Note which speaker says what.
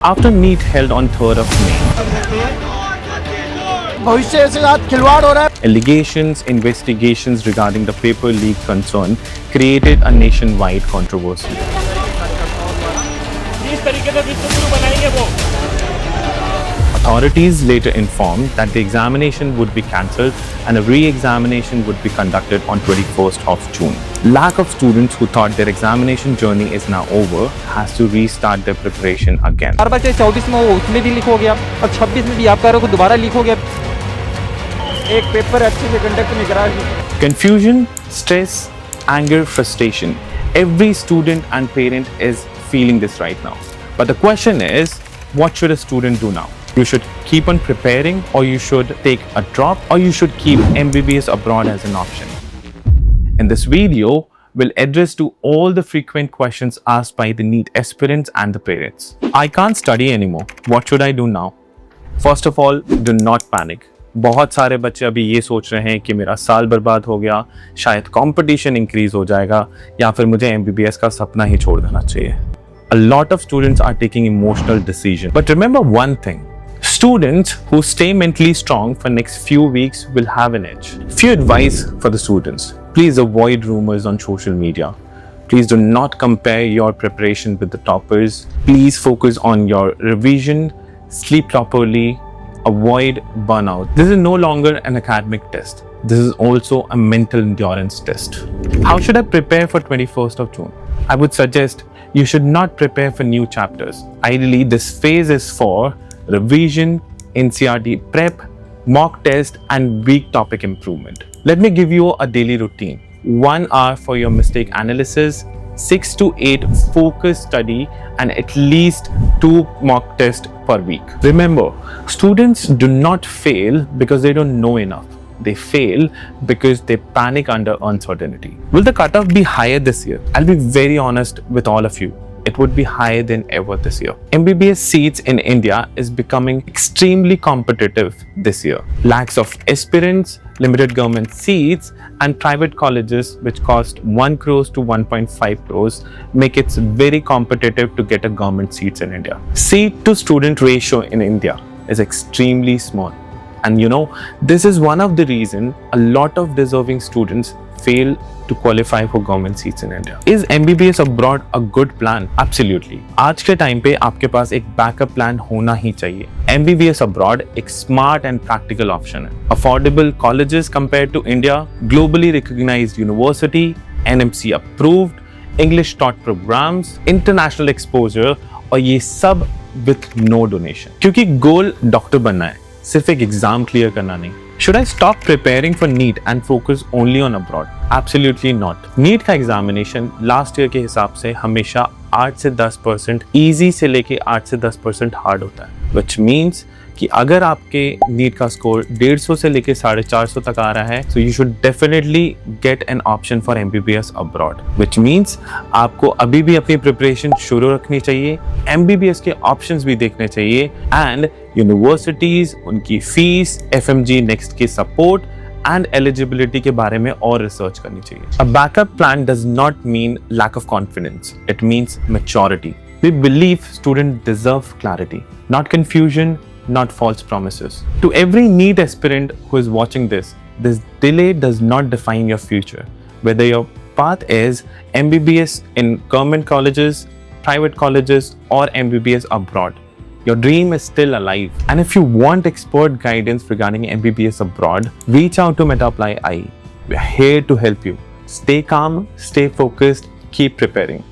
Speaker 1: After NEET held on 3rd of May,
Speaker 2: भविष्य के साथ खिलवाड़ हो रहा है।
Speaker 1: allegations, investigations regarding the paper leak concern created a nationwide controversy.
Speaker 3: इस तरीके से विश्वगुरु बनाएंगे वो।
Speaker 1: Authorities later informed that the examination would be cancelled and a re-examination would be conducted on 21st of June. Lack of students who thought their examination journey is now over has to restart their preparation again.
Speaker 4: हर बच्चे 24 में वो उसमें भी leak हो गया और 26 में भी आप कह रहे हो कि दोबारा लीक हो गया।
Speaker 2: एक पेपर अच्छे से कंडक्ट नहीं करा।
Speaker 1: Confusion, stress, anger, frustration. Every student and parent is feeling this right now. But the question is, what should a student do now? You should keep on preparing, or you should take a drop, or you should keep MBBS abroad as an option. In this video, we'll address to all the frequent questions asked by the NEET aspirants and the parents. I can't study anymore. What should I do now? First of all, do not panic. बहुत सारे बच्चे अभी ये सोच रहे हैं कि मेरा साल बर्बाद हो गया, शायद कंपटीशन इंक्रीज हो जाएगा या फिर मुझे MBBS का सपना ही छोड़ देना चाहिए. A lot of students are taking emotional decisions. But remember one thing. Students who stay mentally strong for next few weeks will have an edge. Few advice for the students. Please avoid rumors on social media. Please do not compare your preparation with the toppers. Please focus on your revision, sleep properly, avoid burnout. This is no longer an academic test. This is also a mental endurance test. How should I prepare for 21st of June? I would suggest you should not prepare for new chapters. Ideally, this phase is for revision, NCERT prep, mock test, and week topic improvement. Let me give you a daily routine. 1 hour for your mistake analysis, 6 to 8 focus study, and at least 2 mock tests per week. Remember, students do not fail because they don't know enough. They fail because they panic under uncertainty. Will the cutoff be higher this year? I'll be very honest with all of you. It would be higher than ever this year. MBBS seats in India is becoming extremely competitive this year. Lacks of aspirants, limited government seats, and private colleges which cost 1 crores to 1.5 crores make it very competitive to get a government seats in India. Seat to student ratio in India is extremely small. And you know, this is one of the reasons a lot of deserving students fail to qualify for government seats in India. Is MBBS abroad a good plan? Absolutely. आज के time पे आपके पास एक backup plan होना ही चाहिए. MBBS abroad एक smart and practical option है. Affordable colleges compared to India, globally recognized university, NMC approved, English taught programs, international exposure, और ये सब with no donation. क्योंकि गोल डॉक्टर बनना है, सिर्फ एक एग्जाम क्लियर करना नहीं. Should I stop preparing for NEET and focus only on abroad? Absolutely not. NEET का एग्जामिनेशन लास्ट ईयर के हिसाब से हमेशा 8 से 10% ईजी से लेके 8 से 10% हार्ड होता है. Which means कि अगर आपके NEET का स्कोर 150 से लेके 450 तक आ रहा है, so you should definitely get an option for MBBS abroad. Which means आपको अभी भी अपनी प्रिपरेशन शुरू रखनी चाहिए, MBBS के ऑप्शंस भी देखने चाहिए, and यूनिवर्सिटीज, उनकी फीस, FMG नेक्स्ट की सपोर्ट एंड एलिजिबिलिटी के बारे में और रिसर्च करनी चाहिए. A backup plan does not mean lack of confidence. It means maturity. We believe students deserve clarity, not confusion, not false promises. To every NEET aspirant who is watching this delay does not define your future. Whether your path is MBBS in government colleges, private colleges, or MBBS abroad, your dream is still alive. And if you want expert guidance regarding MBBS abroad, reach out to MetaApply IE. We are here to help you. Stay calm, stay focused, keep preparing.